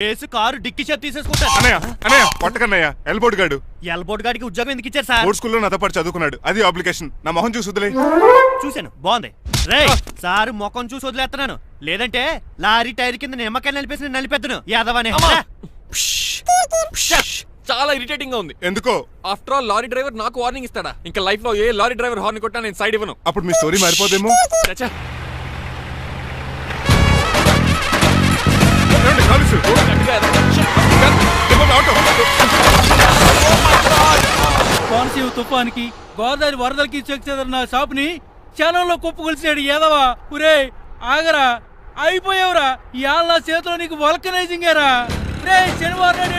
Case car dicky చేతి తీసేసుకుంటా. అన్నయ్య కొట్టకన్నయ్య. Elbowed గాడికి ఉద్యోగం ఎందుకు ఇచ్చారు సార్? బోర్డ్ స్కూల్లో నాతో పాటు చదువుకున్నాడు. అది అప్లికేషన్. నా మొహం చూసి వదిలే. చూశాను, బాగుంది. రే సార్ ముఖం చూసి వదిలేస్తున్నాను, లేదంటే లారీ టైర్ కింద నిమ్మకాయ నలిపేసి నలిపెద్దను యాదవనే. చాలా ఇరిటేటింగ్ గా ఉంది. ఎందుకో? ఆఫ్టర్ ఆల్ లారీ డ్రైవర్ నాకు వార్నింగ్ ఇస్తాడా? ఇంకా లైఫ్ లో ఏ లారీ డ్రైవర్ హార్న్ కొట్టా నేను సైడ్ ఇవ్వను. అప్పుడు మీ స్టోరీ మారిపోదేమో. కోనసీమ తుఫానికి గోదావరి వరదలకి చెక్ చెదరిన షాప్ ని క్షణంలో కుప్పగొలిచాడు ఏదవా. ఒరే ఆగరా, అయిపోయావురా. ఇవాళ నా చేతిలో నీకు వల్కనైజింగ్ ఏరా. రే శనివారం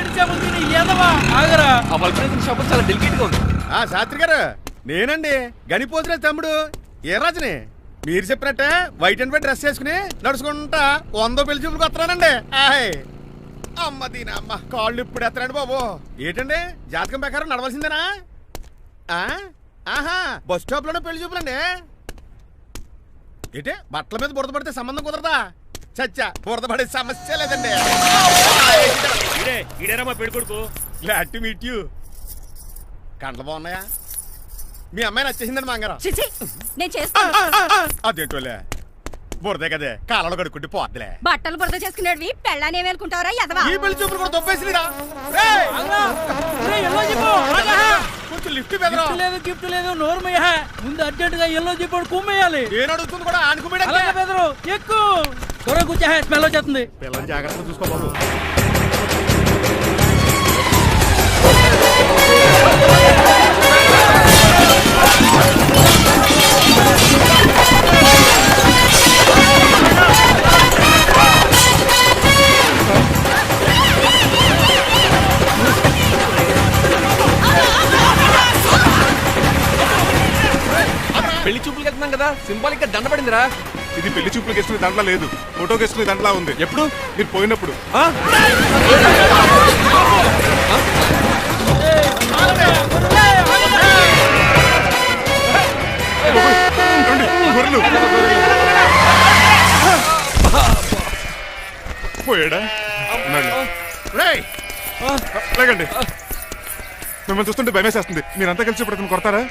ఏదవా ఆగరా. ఆ వల్కనైజింగ్ షాప్ చాలా డెలికేట్ గా ఉంది. శాస్త్రి గారు, నేనండి గనిపోతున్న తమ్ముడు ఏ రాజుని. మీరు చెప్పినట్టే వైట్ అండ్ వైట్ డ్రెస్ వేసుకుని నడుచుకుంటా 100 పెళ్లి చూపులకు వస్తున్నానండి. అమ్మ దీని అమ్మ కాళ్ళు ఇప్పుడు ఎత్తరండి బాబు. ఏంటండి జాతకం ప్రకారం నడవలసిందేనా? ఆహా, బస్ స్టాప్ లోనే పెళ్లి చూపులండి. ఏంటి బట్టల మీద బురద పడితే సంబంధం కుదరదా? చచ్చా, బురద పడే సమస్య లేదండి. Glad to meet you. కండ్లు బాగున్నాయా? మీ అమ్మాయి నచ్చేసిందండి మంగారం. నేను చేస్తాను. అదేంటోలే, బురదే కదే కాలంలో కడుక్కుంటే పోద్దులే. బట్టలు బురద చేసుకునేవి పెళ్ళానే వేలుకుంటావరా ఎదవా. ఈ పెళ్లి చూపులు కూడా తొప్పేసిరా. కొంచెం లిఫ్ట్ లేదు గిఫ్ట్ లేదు నోర్మయ్య. ముందు అర్జెంట్ గా ఎల్లో చెప్పాడు కుమ్మేయాలి. నేను అడుగుతుంది కూడా ఆనుకుమేడా. బెదరు ఎక్కువ త్వరగా కూర్చో, స్మెల్ వచ్చేస్తుంది. పిల్లలు జాగ్రత్తగా చూసుకో బాబు. పెళ్లి చూపులకి వెళ్తున్నాం కదా, సింబాలిక్ గా దండ పడిందిరా. ఇది పెళ్లి చూపులకు వేసుకునే దాంట్లో లేదు, ఫోటోకి వేసుకునే దాంట్లో ఉంది. ఎప్పుడు? మీరు పోయినప్పుడు. పోయాడా? లేకండి, మిమ్మల్ని చూస్తుంటే భయమేసేస్తుంది. మీరంతా కలిసి ఇప్పుడు అతను కొడతారా?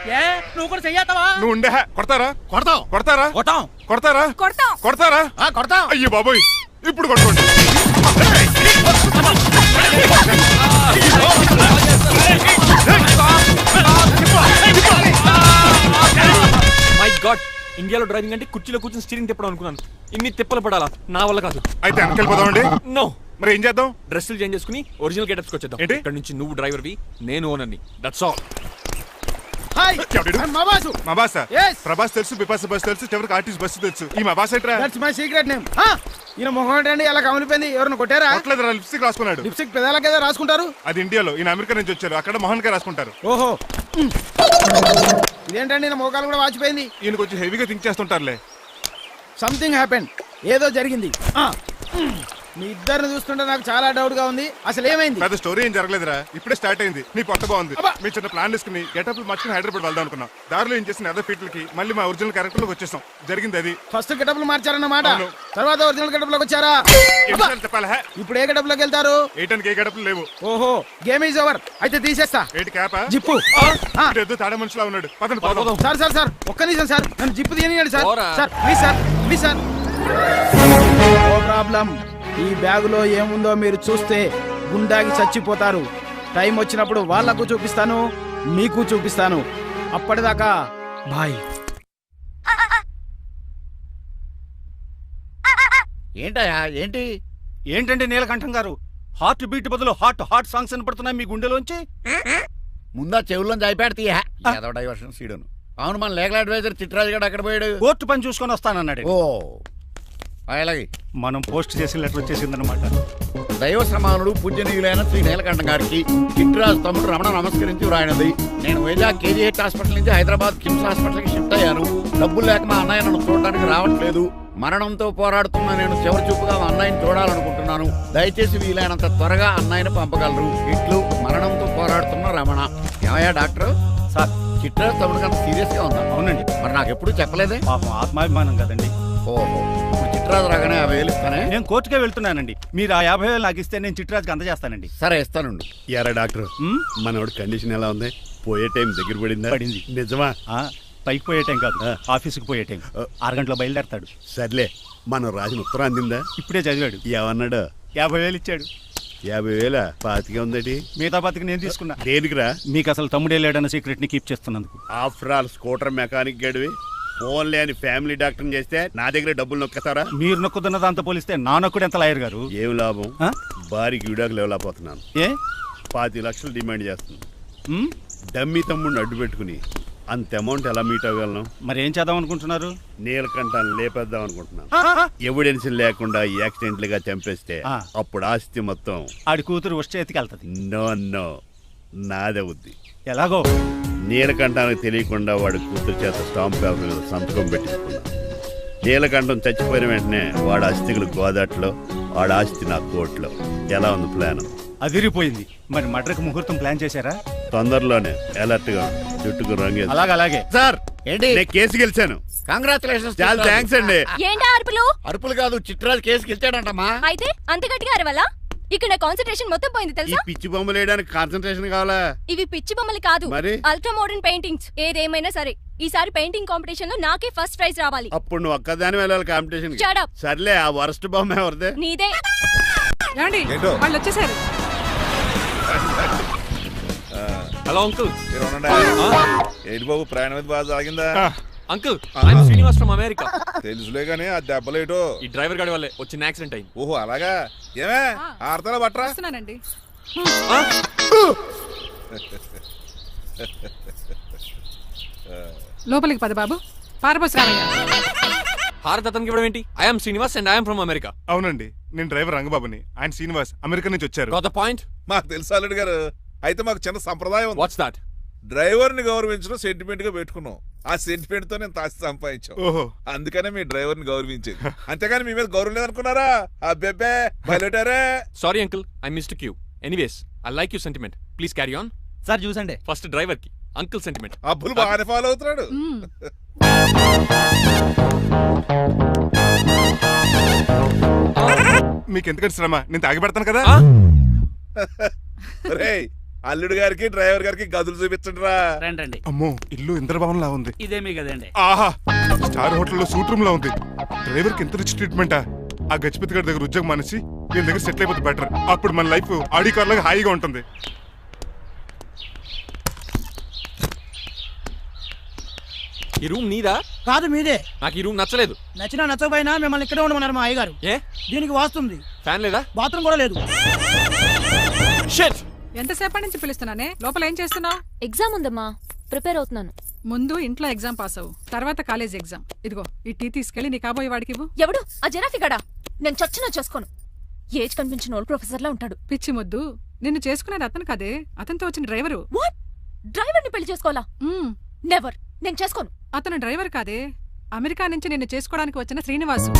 నువ్వు కూడా చెయ్యతావా? నువ్వు ఉండే కొడతారా? కొడతాం కొడతారా? కొడతాం కొడతారా? కొడతాం. కొడతారా? కొడతాం. అయ్యో బాబోయ్, ఇప్పుడు కొట్టుకోండి. మై గాడ్, ఇండియాలో డ్రైవింగ్ అంటే కుర్చీలో కూర్చొని స్టీరింగ్ తిప్పడం అనుకున్నాను. ఇన్ని తిప్పలు పడాలా? నా వల్ల కాదు. అయితే వెనకెళ్ళిపోదామండి. నో. మరి ఏం చేద్దాం? డ్రెస్సులు చేంజ్ చేసుకుని ఒరిజినల్ గెటప్స్ వచ్చేద్దాం. ఏంటి? ఇక్కడ నుంచి నువ్వు డ్రైవర్వి, నేను ఓనర్ని. That's all. హాయ్, ఎవడు? మా బాసు. మా బాస? Yes. ప్రభాస్ తెలుసు, బిపాస బస్ తెలుసు, చివరికి ఆర్టిస్ట్ బస్సు తెలుసు. ఈ మా బాస్ ఏంట్రా? That's my secret name. ఈయన మొహం ఏంటండి ఎలా కమిలిపోయింది? ఎవరిని కొట్టారా? కొట్టలేదురా, లిప్స్టిక్ రాసుకున్నాడు. లిప్స్టిక్ పెదాల కదా రాసుకుంటారు. అది ఇండియాలో, ఈయన అమెరికా నుంచి వచ్చారు. అక్కడ మోహన్ గారు రాసుకుంటారు. ఓహో, ఇదేంటండి నా మోకాలు కూడా వాచిపోయింది. ఈయన కొంచెం హెవీగా థింక్ చేస్తుంటారులే. సంథింగ్ హ్యాపెన్, ఏదో జరిగింది. మీ ఇద్దరిని చూస్తుంటే నాకు చాలా డౌట్ గా ఉంది. అసలు ఏమైంది? పెద్ద స్టోరీ ఏం జరగలేదురా, ఇప్పుడే స్టార్ట్ అయింది. నీ కొత్త బాగుంది. మీ చిన్న ప్లాన్ తీసుకుని గెటప్ మార్చుకుని హైదరాబాద్ వెళ్దాం అనుకున్నాం. దారిలో ఏం చేసిన అదర్ ఫీట్లకి మళ్ళీ మా ఒరిజినల్ క్యారెక్టర్ లోకి వచ్చేసాం. జరిగింది అది. ఫస్ట్ గెటప్లు మార్చారన్నమాట, అవును. తర్వాత ఒరిజినల్ గెటప్ లోకి వచ్చారా? చెప్పాలా? ఇప్పుడు ఏ గెటప్ లోకి వెళ్తారు? ఏటానికి ఏ గెటప్లు లేవు. ఓహో, గేమ్ ఈజ్ ఓవర్. అయితే తీసేస్తా. ఏటి క్యాపా? జిప్పు. ఏదో తాడే మనిషిలా ఉన్నాడు. పదండి పోదాం. సార్ సార్ సార్, ఒక్క నిమిషం సార్, నన్ను జిప్పు తీయనియండి సార్. పోరా. Sir please sir, please sir. No problem. ఈ బ్యాగులో ఏముందో మీరు చూస్తే గుండాకి చచ్చిపోతారు. టైం వచ్చినప్పుడు వాళ్ళకు చూపిస్తాను, మీకు చూపిస్తాను. అప్పటిదాకా బాయ్. ఏంటయ్యా ఏంటి? ఏంటంటే నీలకంఠం గారు, హార్ట్ బీట్ బదులు హాట్ హాట్ సాంగ్స్ వినపడుతున్నాయి మీ గుండెలోంచి. ముందా చెవుల్లో జాయిపెడతీయా ఏదో డైవర్షన్ సీడును. అవును, మన లీగల్ అడ్వైజర్ చిట్రాజు గారు అక్కడ పోయాడు. కోర్టు పని చూసుకొని వస్తానన్నాడు. ఓ అలాగే, మనం పోస్ట్ చేసిన లెటర్ వచ్చేసిందనమాట. దైవ సమానుడు పూజనీయులైన శ్రీ నీలకంఠం గారికి చిట్రాజు తమ్ముడు రమణ నమస్కరించి వ్రాయినది. నేను వైజాగ్ కేజీహెచ్ హాస్పిటల్ నుంచి హైదరాబాద్ కిమ్స్ హాస్పిటల్కి షిఫ్ట్ అయ్యాను. డబ్బులు లేక మా అన్నయ్య నన్ను చూడడానికి రావట్లేదు. మరణంతో పోరాడుతున్న నేను చివరి చూపుగా మా అన్నయ్యని చూడాలనుకుంటున్నాను. దయచేసి వీలైనంత త్వరగా అన్నయ్యని పంపగలరు. ఇట్లు మరణంతో పోరాడుతున్న రమణ. ఏమయ్యా డాక్టర్? సార్, చిట్రాజు తమ్ముడు అంత సీరియస్ గా ఉందా? అవునండి. మరి నాకు ఎప్పుడు చెప్పలేదే? పాపం ఆత్మాభిమానం కదండి. ఓహో, చిట్రాజు రాగానే 50,000 ఇస్తానే. నేను కోర్టుకే వెళ్తున్నానండి. మీరు ఆ 50,000 నాకు ఇస్తే నేను చిట్రాజుకి అందజేస్తానండి. సరే ఇస్తానండి. ఎరా డాక్టర్, మనోడి కండిషన్ ఎలా ఉంది? పోయే టైం దగ్గర పడిందా? పడింది. నిజమా? పైకి పోయే టైం కాదు, ఆఫీస్కి పోయే టైం. 6 గంటలో బయలుదేరతాడు. సర్లే, మనం రాసిన ఉత్తరం అందిందా? ఇప్పుడే చదివాడు. ఏమన్నాడు? 50,000 ఇచ్చాడు. 50,000 పాతికే ఉందటి. మిగతా బతికి నేను తీసుకున్నా. దేనికిరా? మీకు అసలు తమ్ముడే లేడన్న సీక్రెట్ ని కీప్ చేస్తున్నందుకు. ఆఫ్టర్ ఆల్ స్కూటర్ మెకానిక్ గడివి ఫోన్ లేని ఫ్యామిలీ డాక్టర్ చేస్తే నా దగ్గర డబ్బులు నొక్కుతారా? మీరు నొక్కుతున్న దాంతో పోలిస్తే నా నొక్కుడు ఎంత లాయర్ గారు. ఏం లాభం? భారీకి విడాకులు ఇవ్వలేకపోతున్నాను. ఏ 5 లక్షలు డిమాండ్ చేస్తుంది. డమ్మీ తమ్ముడిని అడ్డు పెట్టుకుని అంత అమౌంట్ ఎలా మీట్ అవ్వగలను? మరి ఏం చేద్దాం అనుకుంటున్నారు? నీలకంఠాన్ని లేపేద్దాం అనుకుంటున్నాను. ఎవిడెన్స్ లేకుండా యాక్సిడెంట్ గా చంపేస్తే అప్పుడు ఆస్తి మొత్తం ఆడి కూతురు వచ్చే చేతికి వెళ్తది. నో నో, నాదవుద్ది. ఎలాగో నీలకంఠానికి తెలియకుండా వాడి కూతురు చేత స్టాంప్ పేపర్ మీద సంతకం పెట్టించుకున్నాను. నీలకంఠం చచ్చిపోయిన వెంటనే వాడి అస్థికులు గోదాట్లో, వాడి ఆస్తి నా కోర్టులో. ఎలా ఉంది ప్లాన్? అదిరిపోయింది. మరి మడ్రకు ముహూర్తం ప్లాన్ చేశారా? తొందరలోనే. అలర్ట్ గా జుట్టుకు రంగు. అలాగే సార్ ఏంటి? నేను కేసు గెలిచాను. కంగ్రాచులేషన్స్. చాలా థ్యాంక్స్ అండి. ఏంటా అరుపులు? అరుపులు కాదు, చిట్రాజు కేసుకి గెలిచాడంటమ్మా. అయితే అంత గట్టిగా అరవాలా? ఇక్కడ నా కాన్సన్ట్రేషన్ మొత్తం పోయింది ఈ తెలుసా? పిచ్చి బొమ్మలు వేయడానికి కాన్సన్ట్రేషన్ కావాలా? ఇవి పిచ్చి బొమ్మలు కాదు, మరి? Ultra modern paintings. ఏదేమైనా సరే ఈసారి పెయింటింగ్ కాంపిటీషన్ లో నాకే ఫస్ట్ ప్రైజ్ రావాలి. అప్పుడు నువ్వు ఒక్కదాని వెళ్ళాలి కాంపిటీషన్. Shut up. సర్లే, ఆ వరస్ట్ బొమ్మ ఎవరిదే? నీదే. వాళ్ళు వచ్చేసారు. Hello uncle. ఏంటి బాబు, ప్రయాణం అయితే బాగా సాగిందా? Uncle, I'm Srinivas from America. తెలుసులే గానీ ఆ దెబ్బలేటో. ఈ డ్రైవర్ గాడి వల్లే వచ్చిన యాక్సిడెంట్ అయింది. ఓహో అలాగా. ఏమే ఆడతారా బట్రా? వస్తున్నానండి. లోపలికి పద బాబు. పారబోస్ రామయ్య. హారత్ అతనికి ఇవ్వడం ఏంటి? I'm Srinivas and I'm from America. అవునండి, నేను డ్రైవర్ రంగబాబుని. ఆయన శ్రీనివాస్ అమెరికా నుంచి వచ్చారు. Got the point? మాకు తెలుసు అల్లుడు గారు. అయితే మాకు చిన్న సంప్రదాయం ఉంది. What's that? డ్రైవర్ ని గౌరవించడం సెంటిమెంట్ గా పెట్టుకున్నాం. ఆ సెంటిమెంట్ తో నేను తాసి సంపాదించాం. ఓహో, అందుకనే మీ డ్రైవర్ ని గౌరవించేది. అంతేగాని మీ మీద గౌరవం లేదనుకున్నారా? అబ్బెబ్బే బయలుటారే. Sorry uncle, I mistake you. Anyways, I like you sentiment. Please carry on. Sir చూసండి. ఫస్ట్ డ్రైవర్ కి అంకుల్ సెంటిమెంట్. అబ్బులు బాగానే ఫాలో అవుతున్నాడు. మీకు ఎందుకంటే శ్రమ, నేను తాగి పెడతాను కదా. రేయ్, అల్లుడు గారికి డ్రైవర్ గారికి గదులు చూపించండి రా. రండి. అమ్మో, ఇల్లు ఇంద్రభవన్ లా ఉంది. ఇదేమీ కదండి. ఆహా, స్టార్ హోటల్లో సూట్ రూమ్ లా ఉంది. డ్రైవర్ కి ఎంత రిచ్ ట్రీట్మెంటా. ఆ గజపతి గారి దగ్గర ఉద్యోగం మానేసి వీళ్ళ దగ్గర సెటిల్ అయిపోతే బెటర్. అప్పుడు మన లైఫ్ ఆడి కార్ లాగా హాయిగా ఉంటుంది. ఈ రూమ్ నీదా? కాదు మీదే. నాకు ఈ రూమ్ నచ్చలేదు. నచ్చినా నచ్చకపోయినా మిమ్మల్ని ఇక్కడే ఉండమన్నారు మా అయ్యగారు. ఏ దీనికి వాస్తుంది. ఫ్యాన్ లేదా? బాత్రూమ్ కూడా లేదు. షిట్. ఎంతసేపటి నుంచి పిలుస్తున్నానే? లోపల ఏం చేస్తున్నావు? ఎగ్జామ్ ఉందమ్మా, ప్రిపేర్ అవుతున్నాను. ముందు ఇంట్లో ఎగ్జామ్ పాస్ అవ్వు, తర్వాత కాలేజ్ ఎగ్జామ్. ఇదిగో ఈ టీ తీసుకెళ్లి నీ కాబోయే వాడికి ఇవ్వు. ఎవడు ఆ జరాఫీ గడా? నేను చచ్చినా చేసుకోను. ఏజ్ కనిపించిన ఓల్డ్ ప్రొఫెసర్ లా ఉంటాడు. పిచ్చి ముద్దు, నిన్ను చేసుకునేది అతను కదే, అతనితో వచ్చిన డ్రైవరు. వాట్? డ్రైవర్ ని పెళ్లి చేసుకోవాలా? మ్మ్. నెవర్, నేను చేసుకోను. అతను డ్రైవర్ కాదే, అమెరికా నుంచి నిన్ను చేసుకోవడానికి వచ్చిన శ్రీనివాసు.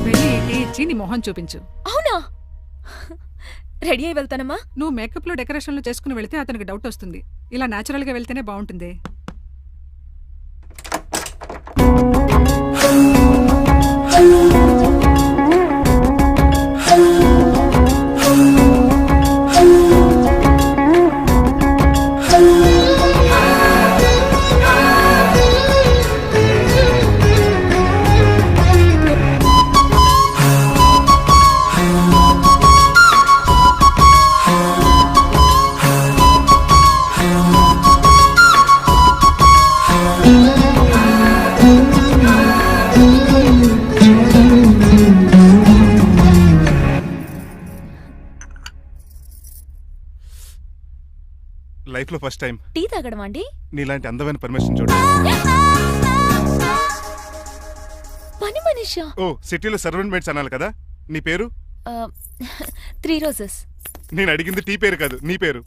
వెళ్ళి ఈ టీ ఇచ్చి నీ మొహం చూపించు. అవునా? రెడీ అయి వెళ్తానమ్మా. నువ్వు మేకప్ లో డెకరేషన్లు చేసుకుని వెళ్తే అతనికి డౌట్ వస్తుంది. ఇలా నేచురల్ గా వెళ్తేనే బాగుంటుంది. లైఫ్ లో ఫస్ట్ టైం టీ తాగడం అండి. నీలాంటి అందమైన పర్మిషన్ చూడు. పని మనిషా? ఓ, సిటీలో సర్వెంట్ మేట్స్ అనాలి కదా. నీ పేరు? 3 రోజెస్. నేను అడిగింది టీ పేరు కాదు, నీ పేరు.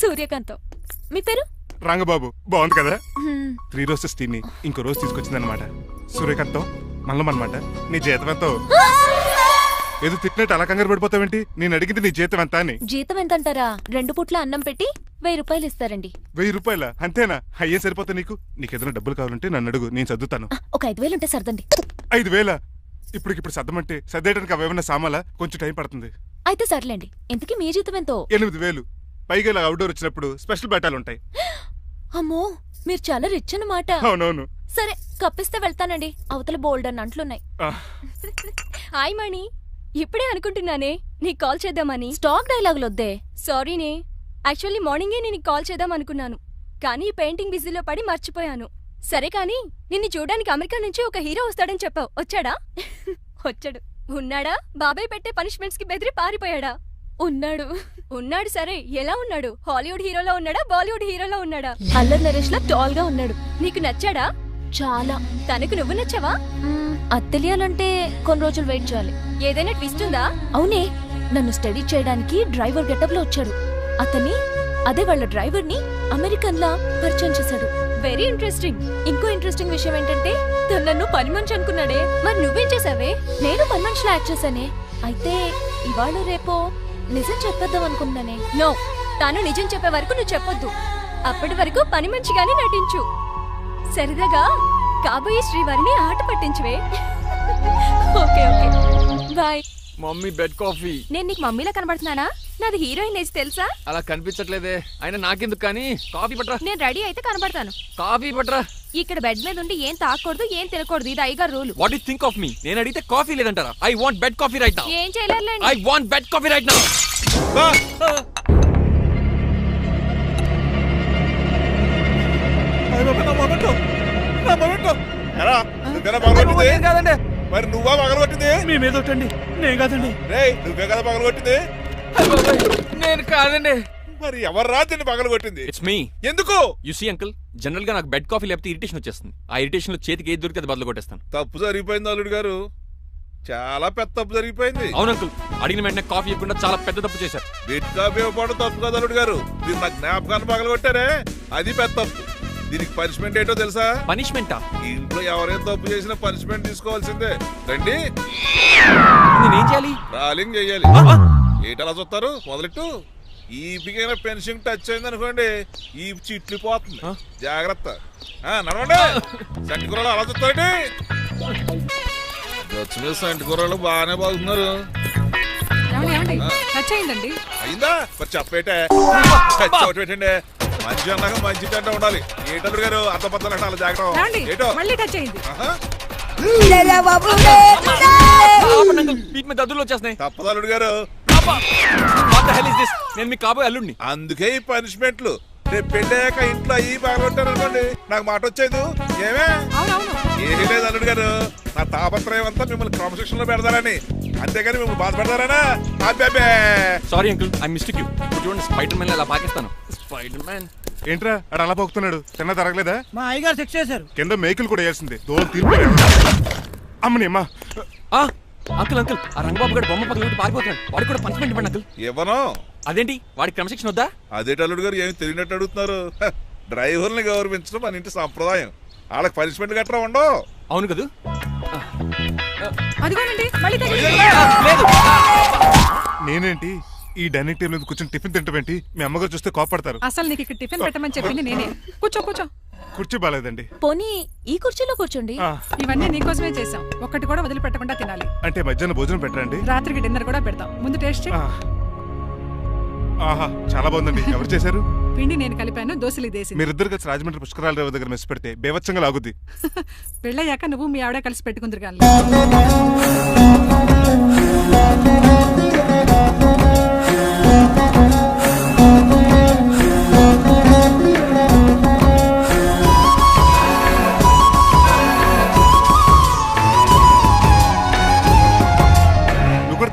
సూర్యకాంతం. మీ పేరు? రంగబాబు. బాగుంది కదా. 3 రోజెస్ టీని ఇంకో రోజు తీసుకొచ్చిందనమాట. సూర్యకాంతం మల్లం అనమాట. నీ జీతం ఎంతో? ఏదో తిట్టినట్టు అలా కంగారు పడిపోతావేంటి? నేను అడిగింది నీ జీతం ఎంత అని. జీతం ఎంత అంటారా? 2 పూట్ల అన్నం పెట్టి 1000 ఇస్తారండి. 1000 రూపాయల అంతేనా? అయ్యే సరిపోతా నీకు. నీకేదైనా డబ్బులు కావాలంటే నన్ను అడుగు, నేను సర్దుతాను. ఒక 5000 ఉంటే సర్దండి. 5000? ఇప్పుడు సర్దమంటే సర్దేయడానికి అవేమన్నా సామాలా? కొంచెం టైం పడుతుంది. అయితే సర్లేండి. ఇంతకీ మీ జీతం ఎంతో? 8000. పైగా ఇలా అవుట్డోర్ వచ్చినప్పుడు స్పెషల్ బట్టాలు ఉంటాయి. అమ్మో, మీరు చాలా రిచ్ అన్నమాట. అవునవును. సరే, కప్పిస్తే వెళ్తానండి. అవతల బోల్డ్ అన్న అంట్లున్నాయి. హాయ్ మణి, ఇప్పుడే అనుకుంటున్నానే నీకు కాల్ చేద్దామని. స్టాక్ డైలాగులు వద్దే. సారీనే, యాక్చువల్లీ మార్నింగే నేను కాల్ చేద్దాం అనుకున్నాను, కానీ పెయింటింగ్ బిజీలో పడి మర్చిపోయాను. సరే కానీ నిన్ను చూడడానికి అమెరికా నుంచి ఒక హీరో వస్తాడని చెప్పావు, వచ్చాడా? వచ్చాడు. ఉన్నాడా? బాబాయ్ పెట్టే పనిష్మెంట్స్ కి బెదిరి పారిపోయాడా? ఉన్నాడు. ఉన్నాడు. సరే, ఎలా ఉన్నాడు? హాలీవుడ్ హీరోలో ఉన్నాడా, బాలీవుడ్ హీరోలో ఉన్నాడా? అల్లరి నరేష్ లా టాల్ గా ఉన్నాడు. నీకు నచ్చాడా? చాలా. తనకు నువ్వు నచ్చావా? అది తెలియాలంటే కొన్ని రోజులు వెయిట్ చేయాలి. ఏదైనా ట్విస్ట్ ఉందా? అవునే, నన్ను స్టడీ చేయడానికి డ్రైవర్ గెటప్ లో వచ్చాడు. అదే వాళ్ళ డ్రైవర్ ని అమెరికన్ లా పరిచయం చేశాడు. Very interesting. ఇంకో ఇంట్రెస్టింగ్ విషయం ఏంటంటే తను నన్ను పని మనిషి అనుకున్నాడే. మరి నువ్వేం చేసావే? నేను పని మనిషిలా యాక్ట్ చేశానే. అయితే ఇవాళ రేపో నిజం చెప్పేద్దాం అనుకున్నానే. నో, తాను నిజం చెప్పే వరకు నువ్వు చెప్పొద్దు. అప్పటి వరకు పని మనిషిగానే నటించు. సరదాగా కాబోయే శ్రీవారిని ఆట పట్టించువే. Okay okay, bye. Mummy bed coffee. నేను నీకు మమ్మీలా కనబడుతున్నానా? నాది హీరోయిన్ ఏజ్ తెలుసా? అలా కనిపించట్లేదే. అయినా నాకెందుకు కానీ. కాఫీ పట్రా. నేను రెడీ అయితే కనబడతాను. కాఫీ పట్రా. ఇక్కడ బెడ్ మీద ఉండి ఏం తాకూడదు, ఏం తినకూడదు. ఇది అయ్యగారు rule. What you think of me? నేను అడిగితే కాఫీ లేదంటారా? I want bed coffee right now. ఏం చేయలేరులేండి. I want bed coffee right now. కాదండి, మరి నువ్వా పగలగొట్టింది? మీ మీద ఒకటండి, నేను కాదండి. రేయ్, నువ్వే కదా పగలగొట్టింది? నేను కాదండి. మరి ఎవర్రా దీన్ని పగలగొట్టింది? It's me. ఎందుకు? యు సీ అంకుల్, జనరల్ గా నాకు బెడ్ కాఫీ లేకపోతే ఇరిటేషన్ వచ్చేస్తుంది. ఆ ఇరిటేషన్ లో చేతికి ఏది దొరికితే అది బదులు కొట్టేస్తాను. తప్పు జరిగిపోయింది అల్లుడు గారు, చాలా పెద్ద తప్పు జరిగిపోయింది. అవును అంకుల్, అడిగిన వెంటనే కాఫీ ఇవ్వకుండా చాలా పెద్ద తప్పు చేశారు. బెడ్ కాఫీ ఇవ్వడం తప్పు కదా అల్లుడు గారు, మీరు నా జ్ఞాపకాన్ని పగలగొట్టారే, అది పెద్ద తప్పు. దీనికి పనిష్మెంట్ ఏంటో తెలుసా? పనిష్మెంటా? ఇంట్లో ఎవరైనా తప్పు చేసినా పనిష్మెంట్ తీసుకోవాల్సిందే. రండి. నేనేం చేయాలి? రాలింగ్ చెయ్యాలి. ఏటలా చూస్తారు? మొదలెట్టు. ఈపికైనా పెన్షన్ టచ్ అయింది అనుకోండి, ఈ చిట్లు పోతుంది. జాగ్రత్త. నడవండి. సంటి కూరలు అలా చూస్తారండి. గచ్చు మీద సంటి కూరలు బాగానే బాగుతున్నారు. అయిందా? మరి చెప్పేటే టచ్ అవుట్ పెట్టండి. మంచి అన్నాక మంచి గంట ఉండాలి. ఏటల్లుడు గారు అర్థపత్రాలు అంటే అలా జాగ్రత్త. ఏటో దద్దులు వచ్చేస్తున్నాయి. తప్పదల్లుడు గారు. నేను మీకు కాబోయే అల్లుడిని. అందుకే ఈ పనిష్మెంట్లు. రేపు పెళ్ళాక ఇంట్లో అయ్యి బాగుంటారు అనుకోండి, నాకు మాట వచ్చేది. ఏమే ఏమీ లేదు అల్లుడు గారు, నా తాపత్రయం అంతా మిమ్మల్ని క్రమశిక్షణలో పెడతారని, అంతేగాని మిమ్మల్ని బాధ పెడతారనా? Sorry uncle, I mistake you. చూడండి, స్పైడర్ మ్యాన్ అలా పాకిస్తాను. స్పైడర్ మ్యాన్ ఏంట్రా అడు అలా పోతున్నాడు? తిన్న తరగలేదా? మా అయ్యగారు శిక్ష చేశారు. కింద మేకులు కూడా వేయాల్సిందే. దోలు తీర్పు. అమ్మని అమ్మా. అంకుల్ అంకుల్, ఆ రంగబాబు గారు బొమ్మ పక్కన పారిపోతున్నాడు. వాడికి కూడా పనిష్మెంట్ ఇవ్వండి అంకుల్. ఇవ్వను. అదేంటి, వాడికి క్రమశిక్షణ వద్దా? అదేంటి అల్లుడు గారు ఏమి తెలియనట్టు అడుగుతున్నారు? డ్రైవర్ని గౌరవించడం మన ఇంటి సంప్రదాయం. వాళ్ళకి పనిష్మెంట్ గట్రా ఉండవు. అవును కదా. నేనేంటి ఈ డైనింగ్ టేబుల్ మీద కూర్చొని టిఫిన్ తింటామేంటి? మీ అమ్మగారు చూస్తే కోపడతారు. అసలు నీకు ఇక్కడ టిఫిన్ పెట్టమని చెప్పింది నేనే. కూర్చో కూర్చో. కుర్చీ బాలేదండి. పోనీ ఈ కుర్చీలో కూర్చోండి. ఇవన్నీ నీకోసమే చేసాం, ఒక్కటి కూడా వదిలిపెట్టకుండా తినాలి. అంటే మధ్యాహ్నం భోజనం పెట్టండి, రాత్రికి డిన్నర్ కూడా పెడతాం. ముందు టేస్ట్ చెయ్యి. ఆహా, చాలా బాగుందండి. ఎవరు చేశారు? పిండి నేను కలిపాను, దోశలు దేశీ. మీరిద్దరు కలిసి రాజమండ్రి పుష్కరాల రేవు దగ్గర మెస్ పెడితే బేవచ్చంగా లాగుద్ది. పెళ్ళయ్యాక నువ్వు మీ ఆవిడ కలిసి పెట్టుకుందరు కానీ.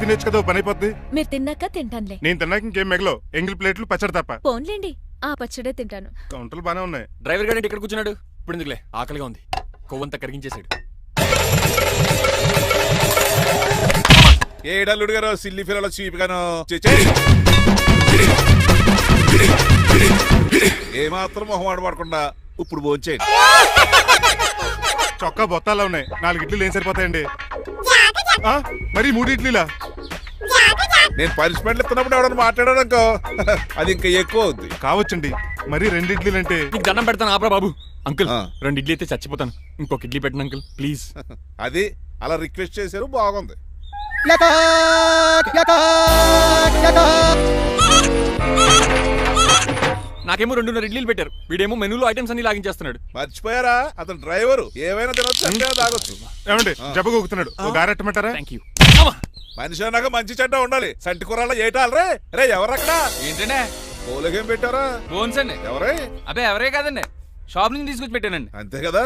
తినేచ్చు కదా, పని అయిపోద్ది. మీరు తిన్నాక తింటానులే. నేను తిన్నాక ఇంకేం మిగలవు, ఎంగిల్ ప్లేట్లు పచ్చడి తప్ప. పోన్లేండి, ఆ పచ్చడే తింటాను. కౌంటర్లు బానే ఉన్నాయి. డ్రైవర్ గారు ఇక్కడ కూర్చున్నాడు. ఇప్పుడు ఎందుకులే, ఆకలిగా ఉంది. కొవ్వంతా కరిగించేశాడు. ఏడల్లుడు గారు సిల్లి ఫిరలో చీపిగాను ఏమాత్రం మొహమాట పడకుండా ఇప్పుడు భోంచేయండి. చొక్కా బొత్తాలా ఉన్నాయి. 4 ఇడ్లీలు ఏం సరిపోతాయండి? మరి 3 ఇడ్లీలా? నేను పనిష్మెంట్లు ఇస్తున్నప్పుడు ఎవడన్నా మాట్లాడాడు అనుకో అది ఇంకా ఎక్కువ అవుద్ది. కావచ్చండి, మరి 2 ఇడ్లీలు అంటే. నీకు దండం పెడతాను ఆపరా బాబు. అంకుల్ 2 ఇడ్లీ అయితే చచ్చిపోతాను, ఇంకొక ఇడ్లీ పెట్టండి అంకుల్ ప్లీజ్. అది అలా రిక్వెస్ట్ చేశారు, బాగుంది. నాకేమో 2 ఇడ్లీలు పెట్టారు, వీడేమో మెనూలో ఐటమ్స్ అన్ని లాగించేస్తున్నాడు. మర్చిపోయారా, అతను డ్రైవరు, ఏమైనా తినొచ్చు అంటే తాగొచ్చు. ఏమండి జబ్బగొక్కుతున్నాడు, ఓ గారెట్టమంటారా? Thank you. మనిషి అన్నాక మంచి చెడ్డ ఉండాలి. సంటి కూరల్లో ఏటాలరే. రే ఎవరక్కడ? ఏంటంటే పోలేకేం పెట్టారా? బోన్స్ అండి. ఎవరే? అబ్బే ఎవరే కాదండి, షాప్ నుంచి తీసుకొచ్చి పెట్టానండి. అంతే కదా.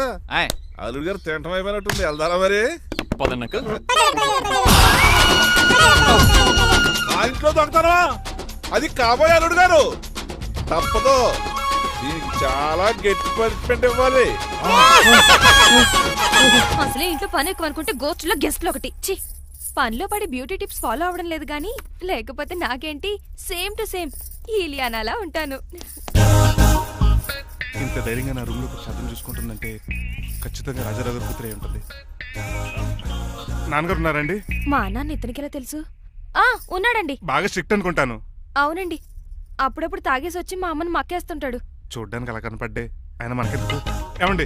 అల్లుడు గారు తింటం అయిపోయినట్టుంది, వెళ్దారా మరి? పదండి అంకుల్. ఆ ఇంట్లో దొంగతనా? అది కాబోయే అల్లుడు గారు. తప్పదు, దీనికి చాలా గట్టి పనిష్మెంట్ ఇవ్వాలి. అసలే ఇంట్లో పని ఎక్కువ అనుకుంటే గోస్ట్లో గెస్ట్లు ఒకటి. ఛీ, పనిలో పడి బ్యూటీ టిప్స్ ఫాలో అవడం లేదు గానీ, లేకపోతే నాకేంటి సేమ్ టు సేమ్ ఈలియానాలా ఉంటాను. ఇంత ధైర్యంగా నా రూమ్ లో శబ్దం చూసుకుంటుందంటే ఖచ్చితంగా రాజారావు గారు కూతురే ఉంటుంది. నాన్నగారు ఉన్నారండి? మా నాన్న ఇతనికి ఎలా తెలుసు? ఉన్నాడండి. బాగా స్ట్రిక్ట్ అనుకుంటాను. అవునండి, అప్పుడప్పుడు తాగేసి వచ్చి మా అమ్మని మక్కేస్తుంటాడు. చూడ్డానికి అలా కనపడ్డే ఆయన మనకెందుకు? ఏమండి,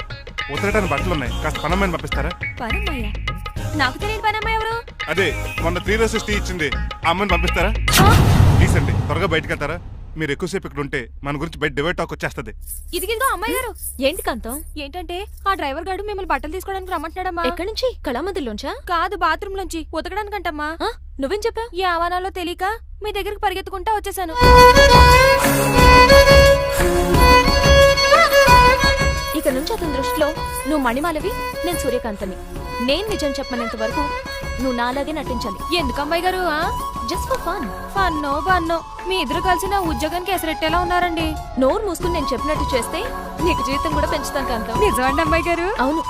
ఉతరటానికి బట్టలు ఉన్నాయి, కాస్త పనమ్మాయిని పంపిస్తారా? పనమ్మయ్య? నాకు తెలియని పనమ్మాయి ఎవరు? అదే మొన్న 3 రోజెస్ టీ ఇచ్చింది, ఆ అమ్మని పంపిస్తారా? ప్లీజ్ అండి, త్వరగా బయటకు వెళ్తారా? మీరు ఎక్కువసేపు ఇక్కడ ఉంటే మన గురించి బయట డివైడ్ టాక్ వచ్చేస్తుంది. ఇదిగిదిగో అమ్మాయి గారు. ఏంటి కాంతం? ఏంటంటే ఆ డ్రైవర్ గారు మిమ్మల్ని బట్టలు తీసుకోవడానికి రమ్మంటున్నాడమ్మా. ఎక్కడి నుంచి? కళామందిలోంచా? కాదు, బాత్రూమ్ లోంచి ఉతకడానికంటమ్మా. నువ్వేం చెప్పా? ఈ ఆవానాలో తెలియక మీ దగ్గరికి పరిగెత్తుకుంటా వచ్చేసాను. ఇక నుంచి అతని దృష్టిలో నువ్వు మణిమాలవి, నేను సూర్యకాంతని. నేను నిజం చెప్పనంత వరకు నువ్వు నాలాగే నటించాలి. ఎందుకు అమ్మాయి గారు? Just for fun. ఫన్నో బన్నో మీ ఇద్దరు కలిసి నా ఉద్యోగానికి ఎసరెట్టేలా ఉన్నారండి. నోరు మూసుకుని నేను చెప్పినట్టు చేస్తే నీకు జీవితం కూడా పెంచుతాను కాంతం. నిజమండి అమ్మాయి గారు? అవును,